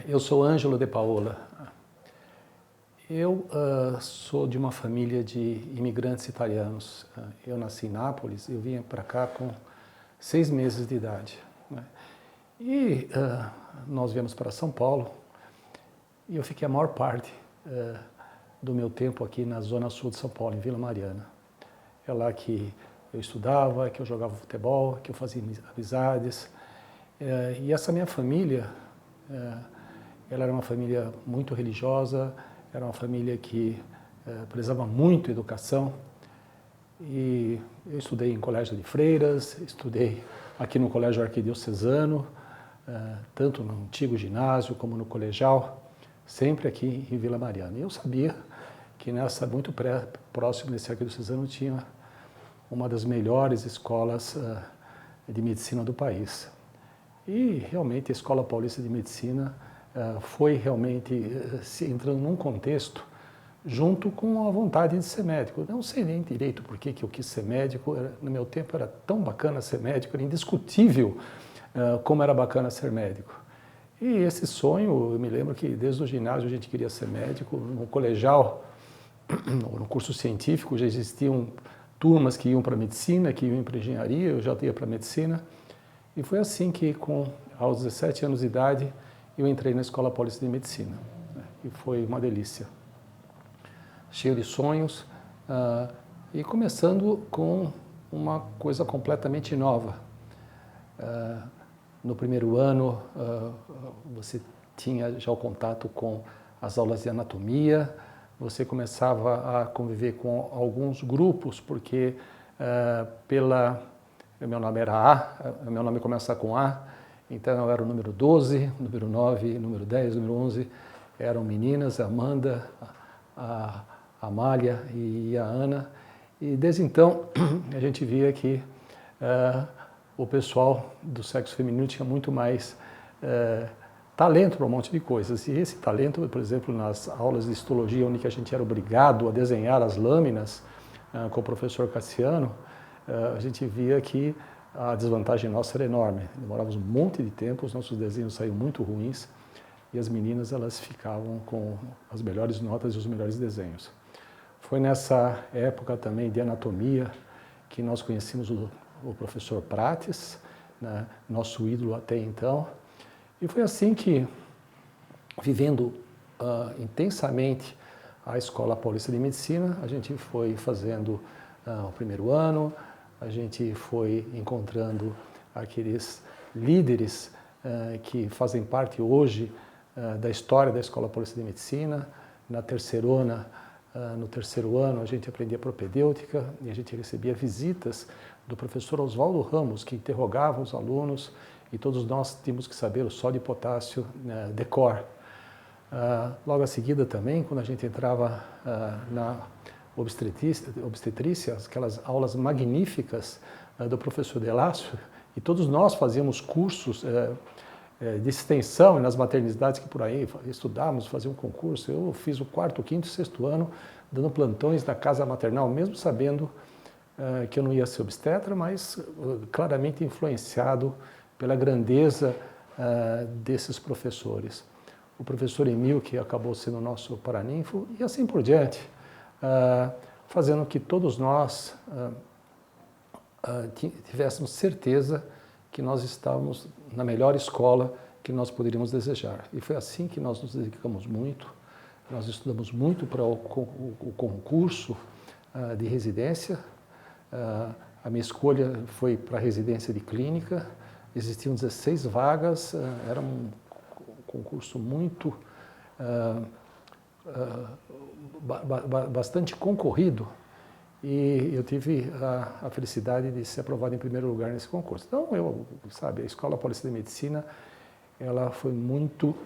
Eu sou Ângelo de Paola. Eu sou de uma família de imigrantes italianos. Eu nasci em Nápoles, eu vim para cá com 6 meses de idade, né? E nós viemos para São Paulo e eu fiquei a maior parte do meu tempo aqui na zona sul de São Paulo, em Vila Mariana. É lá que eu estudava, que eu jogava futebol, que eu fazia amizades. E essa minha família, ela era uma família muito religiosa, era uma família que prezava muito a educação. E eu estudei em colégio de freiras, estudei aqui no colégio arquidiocesano, tanto no antigo ginásio como no colegial, sempre aqui em Vila Mariana. E eu sabia que muito próximo desse arquidiocesano tinha uma das melhores escolas de medicina do país. E realmente a Escola Paulista de Medicina foi realmente entrando num contexto junto com a vontade de ser médico. Não sei nem direito por que eu quis ser médico. No meu tempo era tão bacana ser médico, era indiscutível como era bacana ser médico. E esse sonho, eu me lembro que desde o ginásio a gente queria ser médico. No colegial, no curso científico, já existiam turmas que iam para medicina, que iam para engenharia, eu já ia para medicina. E foi assim que, aos 17 anos de idade, eu entrei na Escola Paulista de Medicina. E foi uma delícia. Cheio de sonhos, e começando com uma coisa completamente nova. No primeiro ano, você tinha já o contato com as aulas de anatomia, você começava a conviver com alguns grupos, porque meu nome era A, meu nome começa com A, então eu era o número 12, número 9, número 10, número 11, eram meninas, a Amanda, a Amália e a Ana, e desde então a gente via que o pessoal do sexo feminino tinha muito mais talento para um monte de coisas, e esse talento, por exemplo, nas aulas de histologia, onde a gente era obrigado a desenhar as lâminas com o professor Cassiano, a gente via que a desvantagem nossa era enorme, demorávamos um monte de tempo, os nossos desenhos saíam muito ruins, e as meninas elas ficavam com as melhores notas e os melhores desenhos. Foi nessa época também de anatomia que nós conhecemos o professor Prates, né, nosso ídolo até então. E foi assim que, vivendo intensamente a Escola Paulista de Medicina, a gente foi fazendo o primeiro ano, a gente foi encontrando aqueles líderes que fazem parte hoje da história da Escola Paulista de Medicina. No terceiro ano, a gente aprendia propedêutica e a gente recebia visitas do professor Oswaldo Ramos, que interrogava os alunos, e todos nós tínhamos que saber o sódio e potássio de cor. Logo a seguida também, quando a gente entrava na obstetrícia, aquelas aulas magníficas do professor Delácio, e todos nós fazíamos cursos de extensão nas maternidades que por aí estudávamos, fazíamos um concurso. Eu fiz o 4º, 5º, 6º ano dando plantões na casa maternal, mesmo sabendo que eu não ia ser obstetra, mas claramente influenciado pela grandeza desses professores. O professor Emil, que acabou sendo o nosso paraninfo, e assim por diante, fazendo que todos nós tivéssemos certeza que nós estávamos na melhor escola que nós poderíamos desejar. E foi assim que nós nos dedicamos muito, nós estudamos muito para o concurso de residência. A minha escolha foi para a residência de clínica, existiam 16 vagas, era um concurso muito, bastante concorrido, e eu tive a felicidade de ser aprovado em primeiro lugar nesse concurso. Então, a Escola Paulista de Medicina, ela foi muito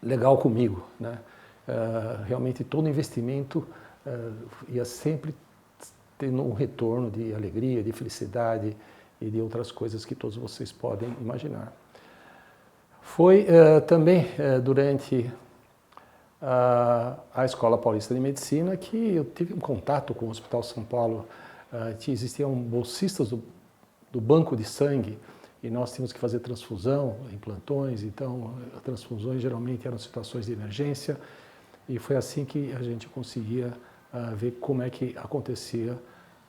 legal comigo, né? Realmente todo investimento ia sempre tendo um retorno de alegria, de felicidade e de outras coisas que todos vocês podem imaginar. Foi também durante a Escola Paulista de Medicina que eu tive um contato com o Hospital São Paulo. Existiam bolsistas do banco de sangue, e nós tínhamos que fazer transfusão em plantões, então transfusões geralmente eram situações de emergência, e foi assim que a gente conseguia ver como é que acontecia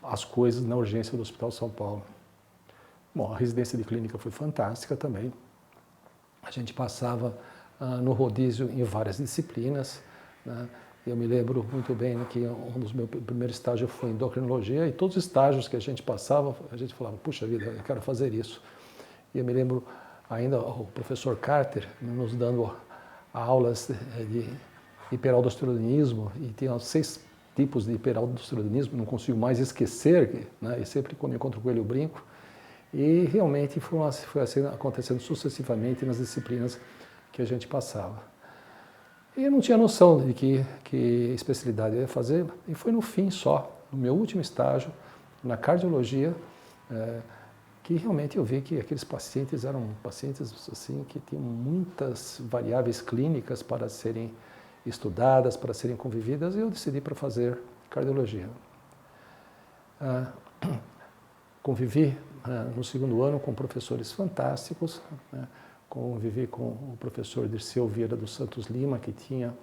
as coisas na urgência do Hospital São Paulo. Bom, a residência de clínica foi fantástica também. A gente passava no rodízio em várias disciplinas, né? Eu me lembro muito bem que um dos meus primeiros estágios foi em endocrinologia, e todos os estágios que a gente passava, a gente falava, puxa vida, eu quero fazer isso. E eu me lembro ainda o professor Carter nos dando aulas de hiperaldosteronismo, e tinha 6 tipos de hiperaldosteronismo, não consigo mais esquecer, né? E sempre quando eu encontro com ele eu brinco. E realmente foi assim acontecendo sucessivamente nas disciplinas que a gente passava. E eu não tinha noção de que especialidade eu ia fazer, e foi no fim só, no meu último estágio, na cardiologia, que realmente eu vi que aqueles pacientes eram pacientes assim, que tinham muitas variáveis clínicas para serem estudadas, para serem convividas, e eu decidi para fazer cardiologia. Convivi no segundo ano com professores fantásticos, né? Convivi com o professor Dirceu Vieira dos Santos Lima, que tinha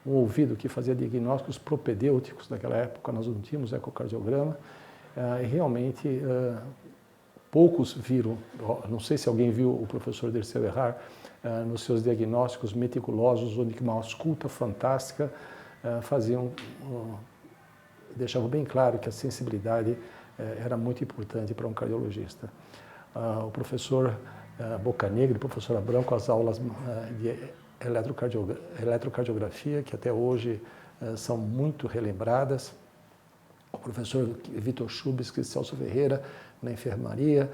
um ouvido que fazia diagnósticos propedêuticos. Naquela época nós não tínhamos ecocardiograma, e realmente poucos viram, não sei se alguém viu o professor Dirceu errar, nos seus diagnósticos meticulosos, onde uma ausculta fantástica deixavam bem claro que a sensibilidade era muito importante para um cardiologista. O professor Bocanegra, o professor Abrão, com as aulas de eletrocardiografia, que até hoje são muito relembradas. O professor Vitor Chubis, Celso Ferreira, na enfermaria.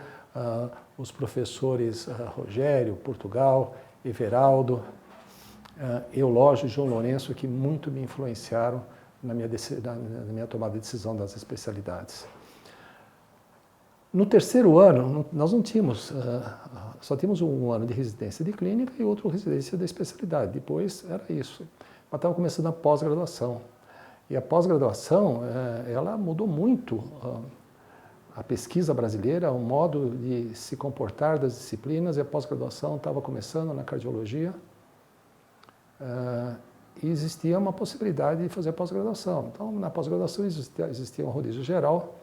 Os professores Rogério, Portugal, Everaldo, Eulógio e João Lourenço, que muito me influenciaram na minha tomada de decisão das especialidades. No terceiro ano, nós não tínhamos, só tínhamos um ano de residência de clínica e outro residência de especialidade. Depois era isso. Mas estava começando a pós-graduação. E a pós-graduação, ela mudou muito a pesquisa brasileira, o modo de se comportar das disciplinas, e a pós-graduação estava começando na cardiologia. E existia uma possibilidade de fazer pós-graduação. Então, na pós-graduação existia um rodízio geral.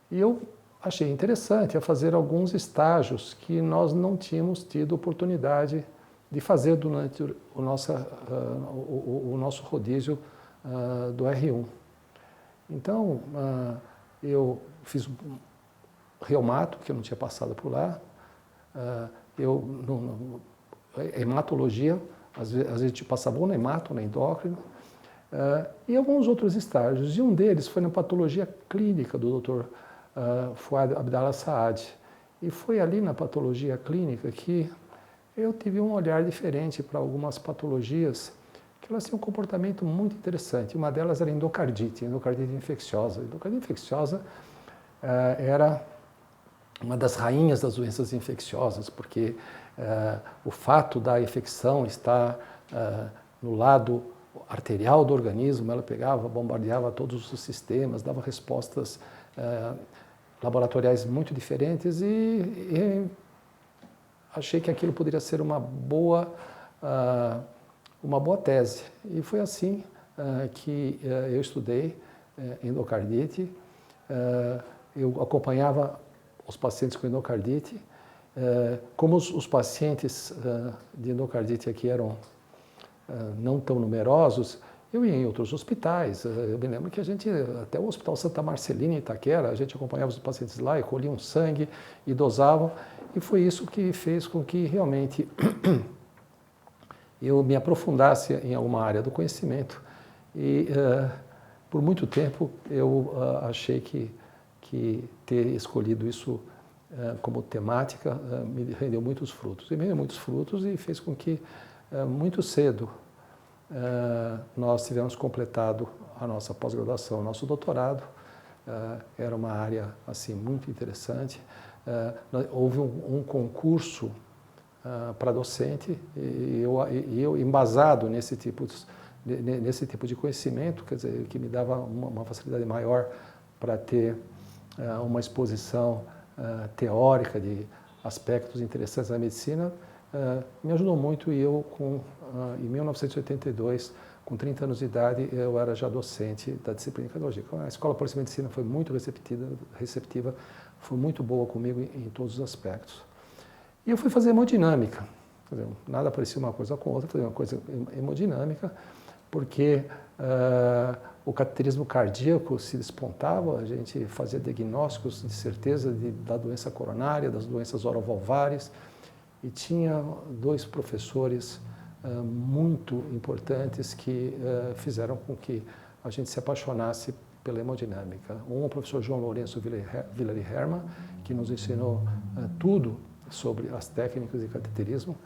E eu achei interessante fazer alguns estágios que nós não tínhamos tido oportunidade de fazer durante o nosso rodízio do R1. Então, eu fiz reumato, que eu não tinha passado por lá, hematologia, às vezes a gente passava ou na hemato, ou na endócrino, e alguns outros estágios. E um deles foi na patologia clínica do Dr. Fouad Abdallah Saad. E foi ali na patologia clínica que eu tive um olhar diferente para algumas patologias que elas tinham um comportamento muito interessante. Uma delas era endocardite infecciosa. A endocardite infecciosa era uma das rainhas das doenças infecciosas, porque o fato da infecção estar no lado arterial do organismo, ela pegava, bombardeava todos os sistemas, dava respostas laboratoriais muito diferentes, e achei que aquilo poderia ser uma boa tese. E foi assim que eu estudei endocardite. Eu acompanhava os pacientes com endocardite. Como os pacientes de endocardite aqui eram não tão numerosos, eu ia em outros hospitais. Eu me lembro que até o Hospital Santa Marcelina em Itaquera, a gente acompanhava os pacientes lá e colhiam sangue e dosavam. E foi isso que fez com que realmente eu me aprofundasse em alguma área do conhecimento. E por muito tempo eu achei que ter escolhido isso como temática me rendeu muitos frutos. E me rendeu muitos frutos e fez com que muito cedo nós tivemos completado a nossa pós-graduação, nosso doutorado. Era uma área assim muito interessante. Houve um concurso para docente, e eu embasado nesse tipo de conhecimento, quer dizer, que me dava uma facilidade maior para ter uma exposição teórica de aspectos interessantes da medicina, me ajudou muito. E eu, em 1982, com 30 anos de idade, eu era já docente da disciplina de cardiologia. A Escola Paulista de Medicina foi muito receptiva, foi muito boa comigo em todos os aspectos. E eu fui fazer hemodinâmica. Nada parecia uma coisa com outra, foi uma coisa hemodinâmica, porque o cateterismo cardíaco se despontava, a gente fazia diagnósticos de certeza da doença coronária, das doenças orovalvares, e tinha dois professores muito importantes que fizeram com que a gente se apaixonasse pela hemodinâmica. Um, o professor João Lourenço Villari Hermann, que nos ensinou tudo sobre as técnicas de cateterismo.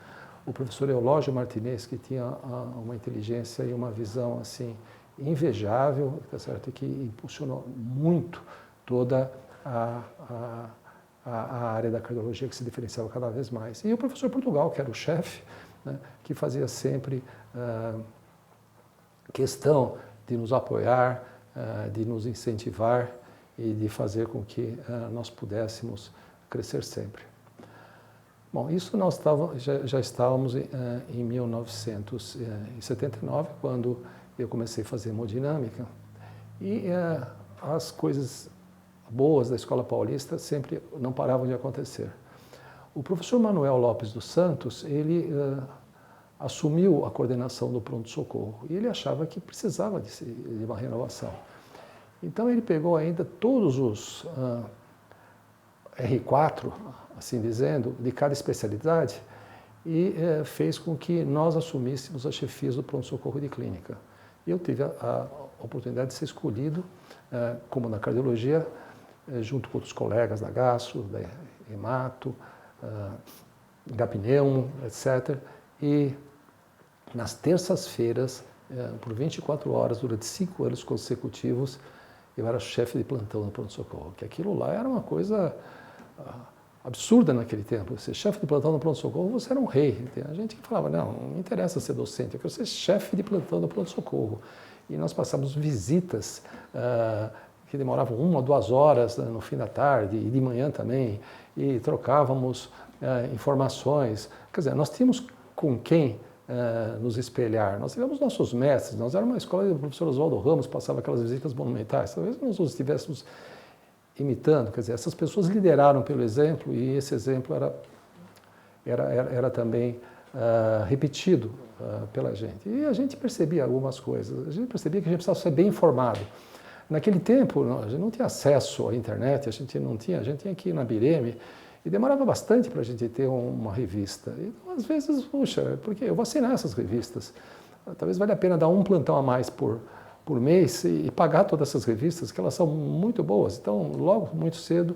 O professor Eulógio Martinez, que tinha uma inteligência e uma visão assim invejável, tá certo? Que impulsionou muito toda a área da cardiologia, que se diferenciava cada vez mais. E o professor Portugal, que era o chefe, né, que fazia sempre questão de nos apoiar, de nos incentivar e de fazer com que nós pudéssemos crescer sempre. Bom, isso nós já estávamos em 1979, quando eu comecei a fazer hemodinâmica, e as coisas boas da Escola Paulista sempre não paravam de acontecer. O professor Manuel Lopes dos Santos, ele assumiu a coordenação do pronto-socorro e ele achava que precisava de uma renovação. Então ele pegou ainda todos os R4, assim dizendo, de cada especialidade e fez com que nós assumíssemos as chefias do pronto-socorro de clínica. E eu tive a oportunidade de ser escolhido, como na cardiologia, junto com outros colegas da Gastro, da Hemato, da Pneumo, etc. E nas terças-feiras, por 24 horas, durante 5 anos consecutivos, eu era chefe de plantão no pronto-socorro, que aquilo lá era uma coisa absurda naquele tempo. Ser chefe de plantão no pronto-socorro, você era um rei. A gente falava, não me interessa ser docente, eu quero ser chefe de plantão no pronto-socorro. E nós passávamos visitas que demoravam 1 ou 2 horas no fim da tarde e de manhã também, e trocávamos informações. Quer dizer, nós tínhamos com quem nos espelhar. Nós tivemos nossos mestres, nós éramos uma escola do professor Oswaldo Ramos, passava aquelas visitas monumentais. Talvez nós os estivéssemos imitando, quer dizer, essas pessoas lideraram pelo exemplo e esse exemplo era também repetido pela gente. E a gente percebia algumas coisas, a gente percebia que a gente precisava ser bem informado. Naquele tempo, a gente não tinha acesso à internet, a gente tinha que ir na Bireme e demorava bastante para a gente ter uma revista. E às vezes, puxa, porque eu vou assinar essas revistas, talvez valha a pena dar um plantão a mais por mês e pagar todas essas revistas, que elas são muito boas. Então, logo, muito cedo,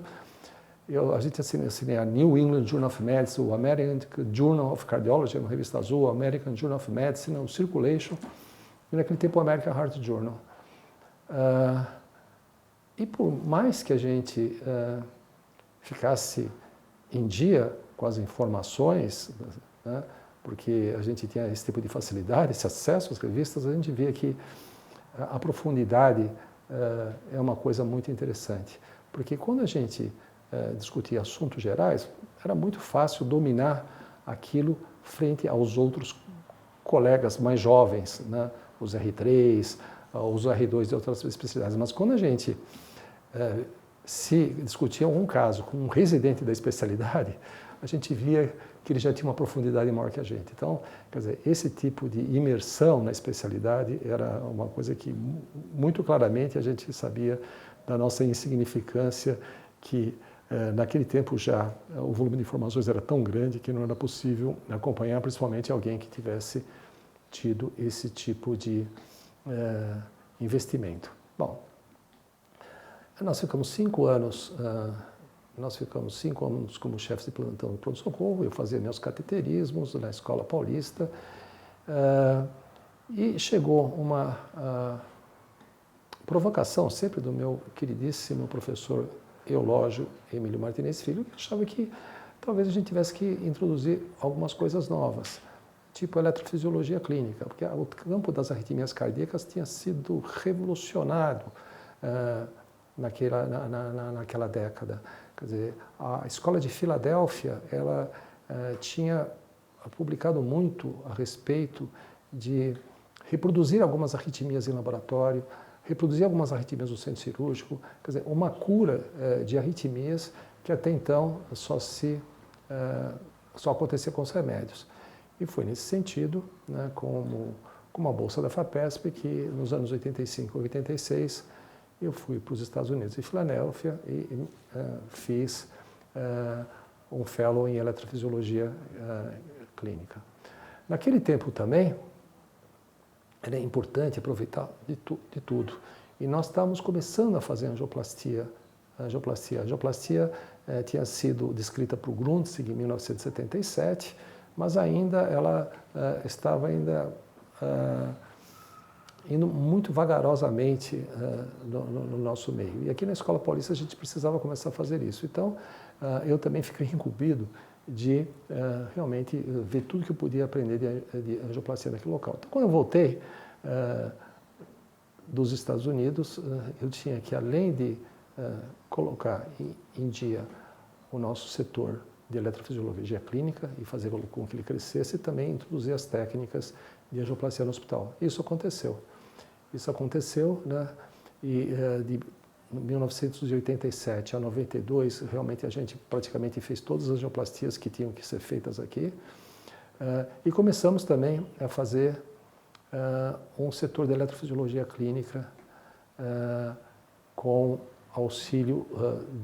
a gente assinei a New England Journal of Medicine, o American Journal of Cardiology, uma revista azul, o American Journal of Medicine, o Circulation, e naquele tempo o American Heart Journal. E por mais que a gente ficasse em dia com as informações, né, porque a gente tinha esse tipo de facilidade, esse acesso às revistas, a gente via que a profundidade é uma coisa muito interessante. Porque quando a gente discutia assuntos gerais, era muito fácil dominar aquilo frente aos outros colegas mais jovens, né? Os R3, os R2 de outras especialidades. Mas quando a gente se discutia um caso com um residente da especialidade, a gente via que ele já tinha uma profundidade maior que a gente. Então, quer dizer, esse tipo de imersão na especialidade era uma coisa que muito claramente a gente sabia da nossa insignificância, que naquele tempo já o volume de informações era tão grande que não era possível acompanhar, principalmente alguém que tivesse tido esse tipo de investimento. Bom, nós ficamos 5 anos como chefes de plantão do pronto-socorro. Eu fazia meus cateterismos na Escola Paulista e chegou uma provocação sempre do meu queridíssimo professor Eulógio Emílio Martinez Filho, que achava que talvez a gente tivesse que introduzir algumas coisas novas, tipo eletrofisiologia clínica, porque o campo das arritmias cardíacas tinha sido revolucionado naquela década. Quer dizer, a Escola de Filadélfia, ela tinha publicado muito a respeito de reproduzir algumas arritmias em laboratório, reproduzir algumas arritmias no centro cirúrgico, quer dizer, uma cura de arritmias que até então só acontecia com os remédios. E foi nesse sentido, né, como a bolsa da FAPESP, que nos anos 85 e 86 eu fui para os Estados Unidos, em Filadélfia, e fiz um fellow em eletrofisiologia clínica. Naquele tempo também, era importante aproveitar de tudo. E nós estávamos começando a fazer angioplastia. A angioplastia tinha sido descrita por Grundzig em 1977, mas ainda ela estava indo muito vagarosamente no nosso meio. E aqui na Escola Paulista a gente precisava começar a fazer isso. Então, eu também fiquei incumbido de realmente ver tudo que eu podia aprender de angioplastia naquele local. Então, quando eu voltei dos Estados Unidos, eu tinha que, além de colocar em dia o nosso setor de eletrofisiologia clínica e fazer com que ele crescesse, também introduzir as técnicas de angioplastia no hospital. Isso aconteceu. Né? E de 1987 a 92, realmente a gente praticamente fez todas as angioplastias que tinham que ser feitas aqui. E começamos também a fazer um setor de eletrofisiologia clínica com auxílio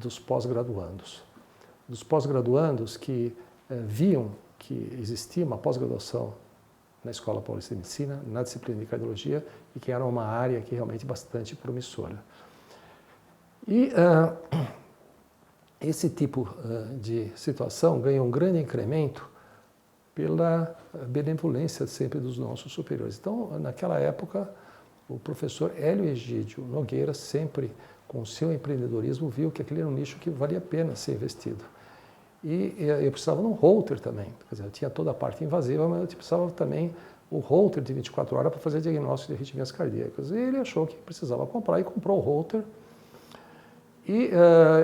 dos pós-graduandos. Dos pós-graduandos que viam que existia uma pós-graduação na Escola Paulista de Medicina, na disciplina de cardiologia, e que era uma área que realmente bastante promissora. E esse tipo de situação ganha um grande incremento pela benevolência sempre dos nossos superiores. Então, naquela época, o professor Hélio Egídio Nogueira, sempre com o seu empreendedorismo, viu que aquele era um nicho que valia a pena ser investido. E eu precisava de um Holter também, quer dizer, eu tinha toda a parte invasiva, mas eu precisava também o Holter de 24 horas para fazer diagnóstico de arritmias cardíacas. E ele achou que precisava comprar e comprou o Holter. E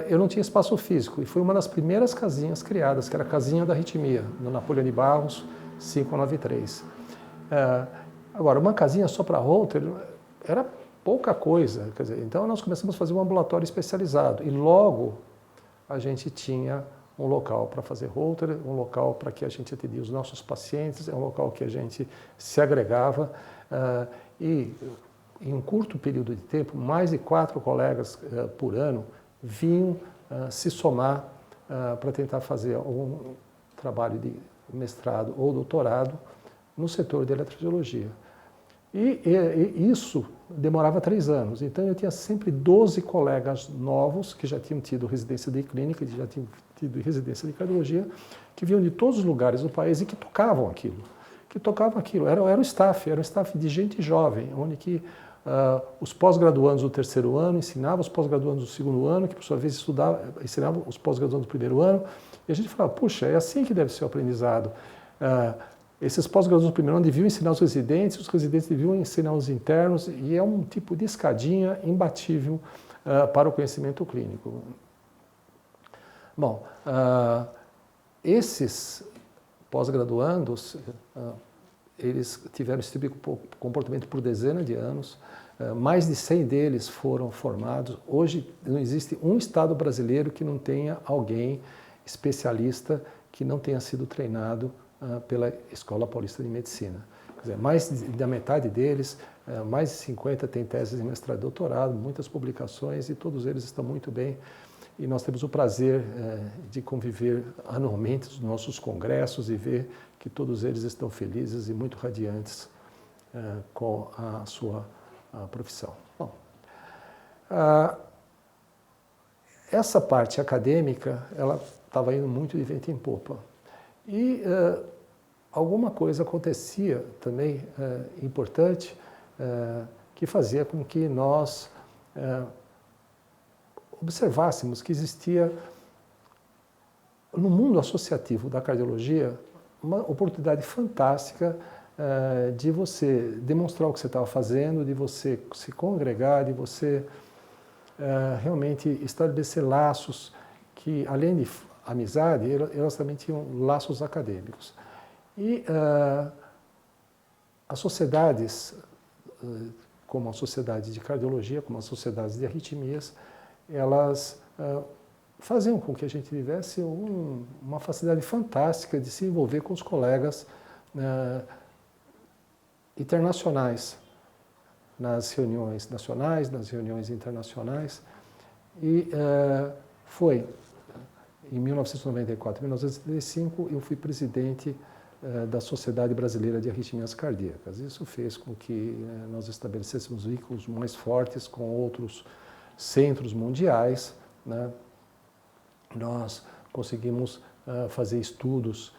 eu não tinha espaço físico, e foi uma das primeiras casinhas criadas, que era a casinha da arritmia, no Napoleão de Barros 593. Agora, uma casinha só para Holter era pouca coisa, quer dizer, então nós começamos a fazer um ambulatório especializado, e logo a gente tinha um local para fazer Holter, um local para que a gente atendia os nossos pacientes, um local que a gente se agregava, e em um curto período de tempo, mais de 4 colegas por ano vinham se somar para tentar fazer um trabalho de mestrado ou doutorado no setor de eletrofisiologia. E isso demorava 3 anos. Então eu tinha sempre 12 colegas novos que já tinham tido residência de clínica, que já tinham tido residência de cardiologia, que vinham de todos os lugares do país e que tocavam aquilo. Era o staff, era um staff de gente jovem, onde que os pós-graduandos do 3º ano ensinavam os pós-graduandos do 2º ano, que por sua vez ensinavam os pós-graduandos do 1º ano, e a gente falava, puxa, é assim que deve ser o aprendizado. Esses pós-graduandos do 1º ano deviam ensinar os residentes deviam ensinar os internos, e é um tipo de escadinha imbatível para o conhecimento clínico. Bom, esses pós-graduandos, eles tiveram esse tipo de comportamento por dezenas de anos, mais de 100 deles foram formados. Hoje não existe um estado brasileiro que não tenha alguém especialista que não tenha sido treinado pela Escola Paulista de Medicina. Quer dizer, mais da metade deles, mais de 50 têm teses de mestrado e doutorado, muitas publicações, e todos eles estão muito bem. E nós temos o prazer de conviver anualmente nos nossos congressos e ver que todos eles estão felizes e muito radiantes com a sua profissão. Bom, essa parte acadêmica, ela estava indo muito de vento em popa. E alguma coisa acontecia também importante que fazia com que nós observássemos que existia no mundo associativo da cardiologia uma oportunidade fantástica de você demonstrar o que você estava fazendo, de você se congregar, de você realmente estabelecer laços que, além de amizade, elas também tinham laços acadêmicos. E as sociedades, como a Sociedade de Cardiologia, como as sociedades de arritmias, elas faziam com que a gente tivesse uma facilidade fantástica de se envolver com os colegas internacionais, nas reuniões nacionais, nas reuniões internacionais. E foi em 1994, 1975, eu fui presidente da Sociedade Brasileira de Arritmias Cardíacas. Isso fez com que nós estabelecêssemos vínculos mais fortes com outros centros mundiais, né? Nós conseguimos fazer estudos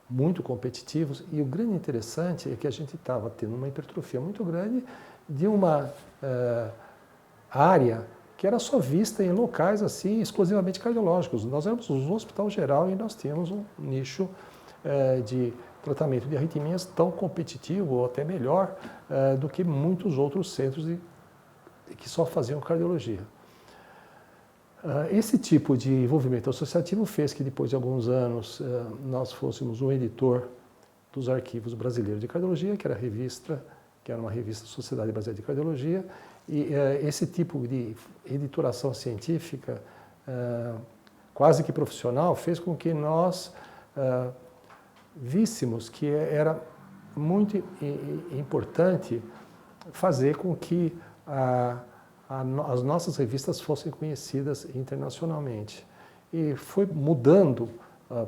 muito competitivos, e o grande interessante é que a gente estava tendo uma hipertrofia muito grande de uma área que era só vista em locais assim exclusivamente cardiológicos. Nós éramos um hospital geral e nós tínhamos um nicho de tratamento de arritmias tão competitivo ou até melhor do que muitos outros centros que só faziam cardiologia. Esse tipo de envolvimento associativo fez que, depois de alguns anos, nós fôssemos um editor dos arquivos brasileiros de cardiologia, que era uma revista Sociedade Brasileira de Cardiologia, e esse tipo de editoração científica, quase que profissional, fez com que nós víssemos que era muito importante fazer com que as nossas revistas fossem conhecidas internacionalmente. E foi mudando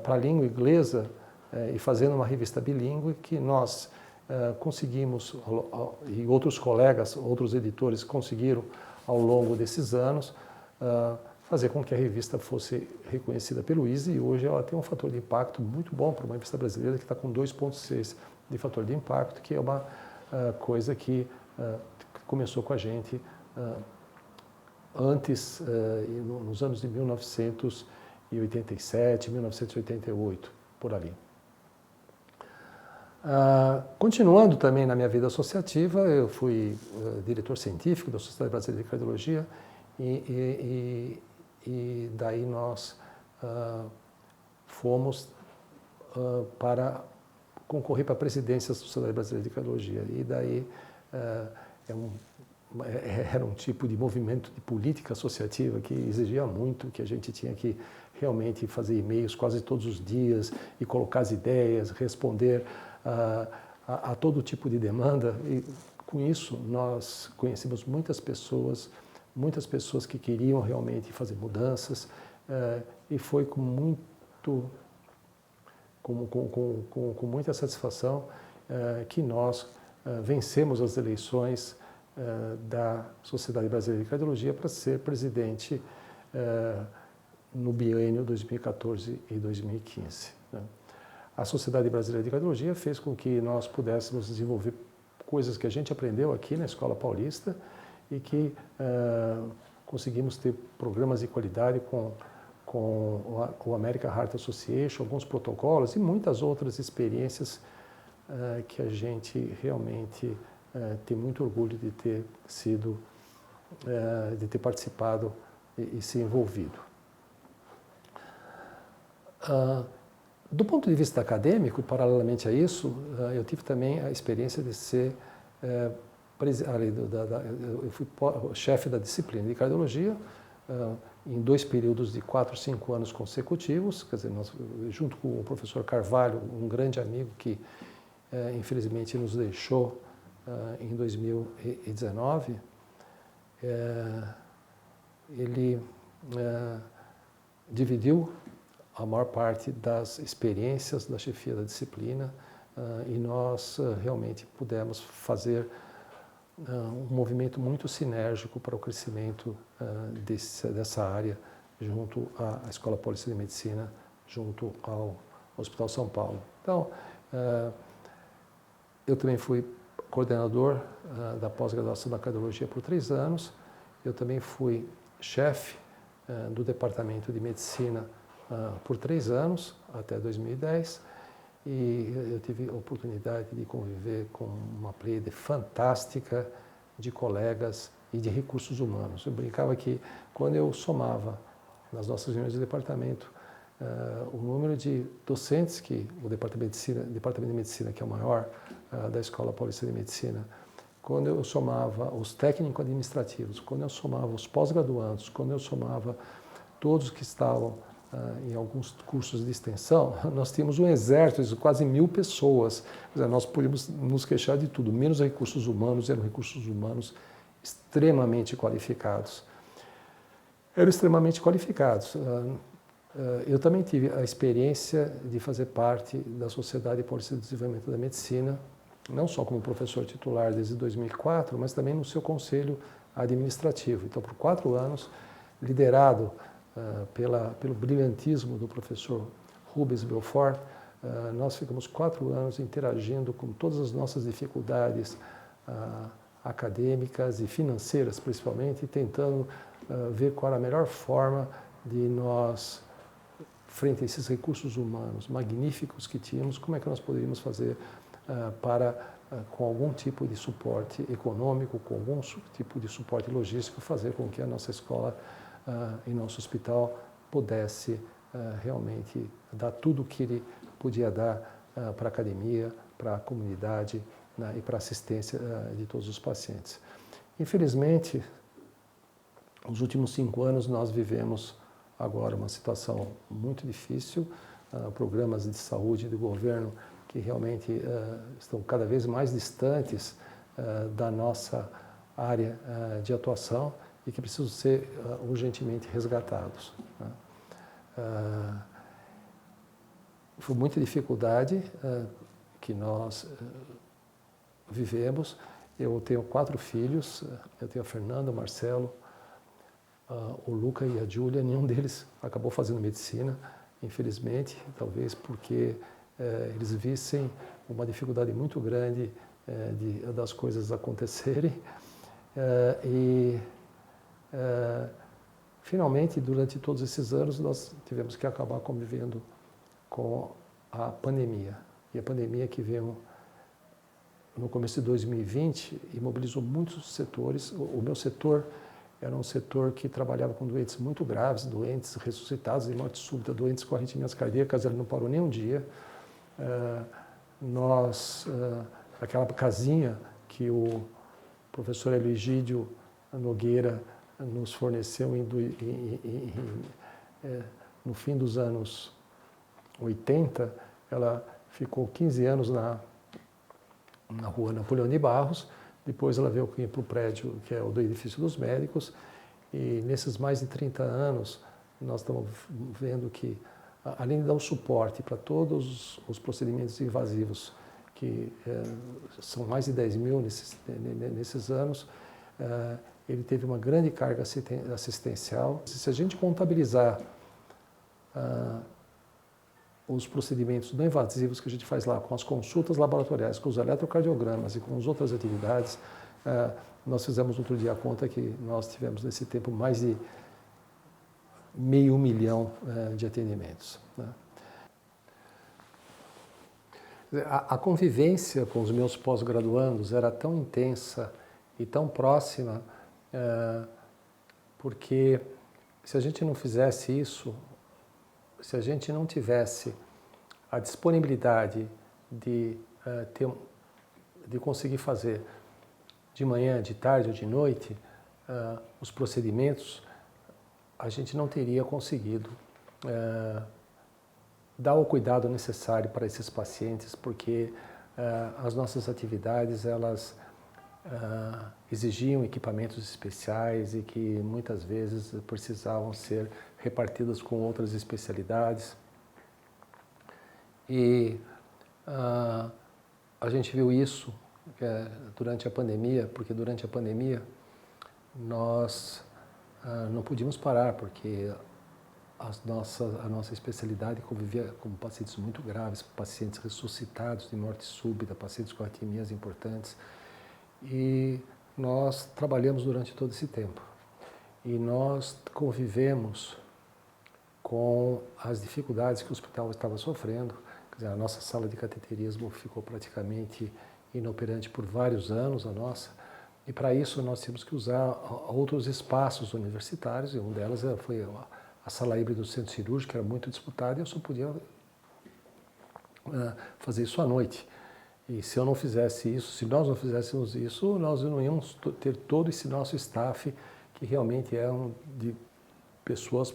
para a língua inglesa e fazendo uma revista bilíngue que nós conseguimos, e outros colegas, outros editores conseguiram ao longo desses anos, fazer com que a revista fosse reconhecida pelo ISE, e hoje ela tem um fator de impacto muito bom para uma revista brasileira que está com 2,6 de fator de impacto, que é uma coisa que começou com a gente antes, nos anos de 1987, 1988, por ali. Continuando também na minha vida associativa, eu fui diretor científico da Sociedade Brasileira de Cardiologia e daí nós fomos para concorrer para a presidência da Sociedade Brasileira de Cardiologia. E daí era um tipo de movimento de política associativa que exigia muito, que a gente tinha que realmente fazer e-mails quase todos os dias e colocar as ideias, responder a todo tipo de demanda. E com isso nós conhecemos muitas pessoas que queriam realmente fazer mudanças, e foi com muita satisfação que nós vencemos as eleições da Sociedade Brasileira de Cardiologia para ser presidente no biênio 2014 e 2015. Né? A Sociedade Brasileira de Cardiologia fez com que nós pudéssemos desenvolver coisas que a gente aprendeu aqui na Escola Paulista e que conseguimos ter programas de qualidade com o American Heart Association, alguns protocolos e muitas outras experiências que a gente realmente tem muito orgulho de ter de ter participado e se envolvido. Do ponto de vista acadêmico, paralelamente a isso, eu tive também a experiência de ser eu fui chefe da disciplina de cardiologia em 2 períodos de 4, 5 anos consecutivos, quer dizer, nós, junto com o professor Carvalho, um grande amigo que infelizmente nos deixou em 2019, ele dividiu a maior parte das experiências da chefia da disciplina e nós realmente pudemos fazer um movimento muito sinérgico para o crescimento dessa área junto à Escola Paulista de Medicina, junto ao Hospital São Paulo. Então, eu também fui coordenador da pós-graduação da cardiologia por 3 anos. Eu também fui chefe do departamento de medicina por 3 anos, até 2010. E eu tive a oportunidade de conviver com uma pleiade fantástica de colegas e de recursos humanos. Eu brincava que quando eu somava nas nossas reuniões de departamento, o número de docentes que o Departamento de Medicina, que é o maior da Escola Paulista de Medicina, quando eu somava os técnico-administrativos, quando eu somava os pós-graduandos, quando eu somava todos que estavam em alguns cursos de extensão, nós tínhamos um exército de quase 1000 pessoas. Quer dizer, nós podíamos nos queixar de tudo, menos recursos humanos, eram recursos humanos extremamente qualificados. Eram extremamente qualificados. Eu também tive a experiência de fazer parte da Sociedade Paulista de Desenvolvimento da Medicina, não só como professor titular desde 2004, mas também no seu conselho administrativo. Então, por 4 anos, liderado pelo brilhantismo do professor Rubens Belfort, nós ficamos 4 anos interagindo com todas as nossas dificuldades acadêmicas e financeiras, principalmente, e tentando ver qual era a melhor forma de nós, frente a esses recursos humanos magníficos que tínhamos, como é que nós poderíamos fazer com algum tipo de suporte econômico, com algum tipo de suporte logístico, fazer com que a nossa escola e nosso hospital pudesse realmente dar tudo o que ele podia dar para a academia, para a comunidade, né, e para a assistência de todos os pacientes. Infelizmente, nos últimos 5 anos nós vivemos agora uma situação muito difícil, programas de saúde do governo que realmente estão cada vez mais distantes da nossa área de atuação e que precisam ser urgentemente resgatados. Foi muita dificuldade que nós vivemos. Eu tenho 4 filhos, eu tenho a Fernanda, o Marcelo, o Luca e a Júlia. Nenhum deles acabou fazendo medicina, infelizmente, talvez porque eles vissem uma dificuldade muito grande das coisas acontecerem. Finalmente, durante todos esses anos, nós tivemos que acabar convivendo com a pandemia. E a pandemia que veio no começo de 2020 imobilizou muitos setores. O meu setor era um setor que trabalhava com doentes muito graves, doentes ressuscitados de morte súbita, doentes com arritmias cardíacas. Ele não parou nem um dia. Aquela casinha que o professor Eligídio Nogueira nos forneceu no fim dos anos 80, ela ficou 15 anos na rua Napoleão de Barros. Depois ela veio para o prédio que é o do Edifício dos Médicos, e nesses mais de 30 anos nós estamos vendo que, além de dar o suporte para todos os procedimentos invasivos, que são mais de 10 mil nesses anos, ele teve uma grande carga assistencial. Se a gente contabilizar os procedimentos não invasivos que a gente faz lá, com as consultas laboratoriais, com os eletrocardiogramas e com as outras atividades, nós fizemos outro dia a conta que nós tivemos nesse tempo mais de 500 mil de atendimentos. A convivência com os meus pós-graduandos era tão intensa e tão próxima, porque se a gente não fizesse isso, se a gente não tivesse a disponibilidade de conseguir fazer de manhã, de tarde ou de noite os procedimentos, a gente não teria conseguido dar o cuidado necessário para esses pacientes, porque as nossas atividades, elas exigiam equipamentos especiais e que muitas vezes precisavam ser repartidas com outras especialidades. E a gente viu isso durante a pandemia, porque durante a pandemia nós não podíamos parar, porque a nossa especialidade convivia com pacientes muito graves, pacientes ressuscitados de morte súbita, pacientes com arritmias importantes. E nós trabalhamos durante todo esse tempo. E nós convivemos com as dificuldades que o hospital estava sofrendo. Quer dizer, a nossa sala de cateterismo ficou praticamente inoperante por vários anos, a nossa. E para isso nós tínhamos que usar outros espaços universitários, e um delas foi a sala híbrida do centro cirúrgico era muito disputada e eu só podia fazer isso à noite. E se eu não fizesse isso, se nós não fizéssemos isso, nós não íamos ter todo esse nosso staff que realmente eram de pessoas,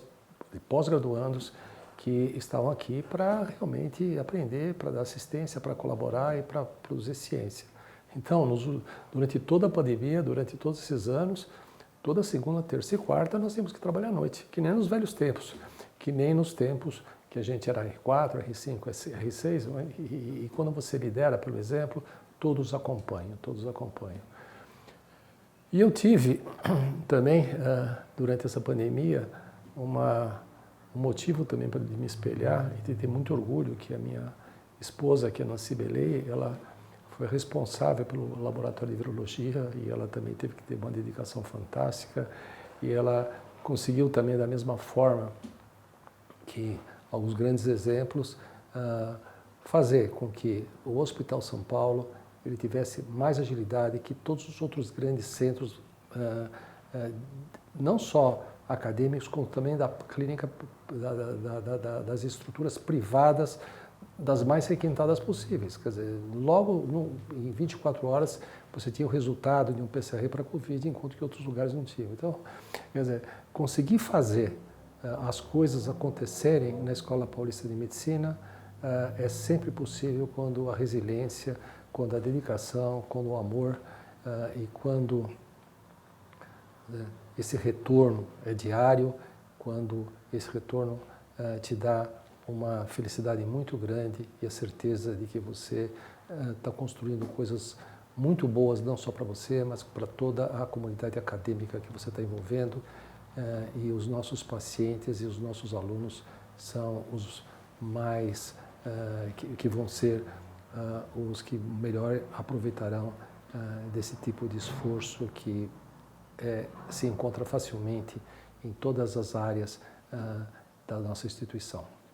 de pós-graduandos, que estavam aqui para realmente aprender, para dar assistência, para colaborar e para produzir ciência. Então, durante toda a pandemia, durante todos esses anos, toda segunda, terça e quarta nós temos que trabalhar à noite, que nem nos velhos tempos, que nem nos tempos que a gente era R4, R5, R6, e quando você lidera, pelo exemplo, todos acompanham, todos acompanham. E eu tive também, durante essa pandemia, um motivo também para me espelhar e de ter muito orgulho que a minha esposa, que é a Nancy Belay, ela foi responsável pelo laboratório de virologia e ela também teve que ter uma dedicação fantástica e ela conseguiu também da mesma forma que alguns grandes exemplos fazer com que o Hospital São Paulo ele tivesse mais agilidade que todos os outros grandes centros, não só acadêmicos, como também da clínica, das estruturas privadas, das mais requintadas possíveis. Quer dizer, logo em 24 horas você tinha o resultado de um PCR para a Covid, enquanto que outros lugares não tinham. Então, quer dizer, conseguir fazer as coisas acontecerem na Escola Paulista de Medicina é sempre possível quando a resiliência, quando a dedicação, quando o amor e quando esse retorno é diário, quando esse retorno te dá uma felicidade muito grande e a certeza de que você está construindo coisas muito boas, não só para você, mas para toda a comunidade acadêmica que você está envolvendo. E os nossos pacientes e os nossos alunos são os mais, que vão ser os que melhor aproveitarão desse tipo de esforço que se encontra facilmente em todas as áreas da nossa instituição.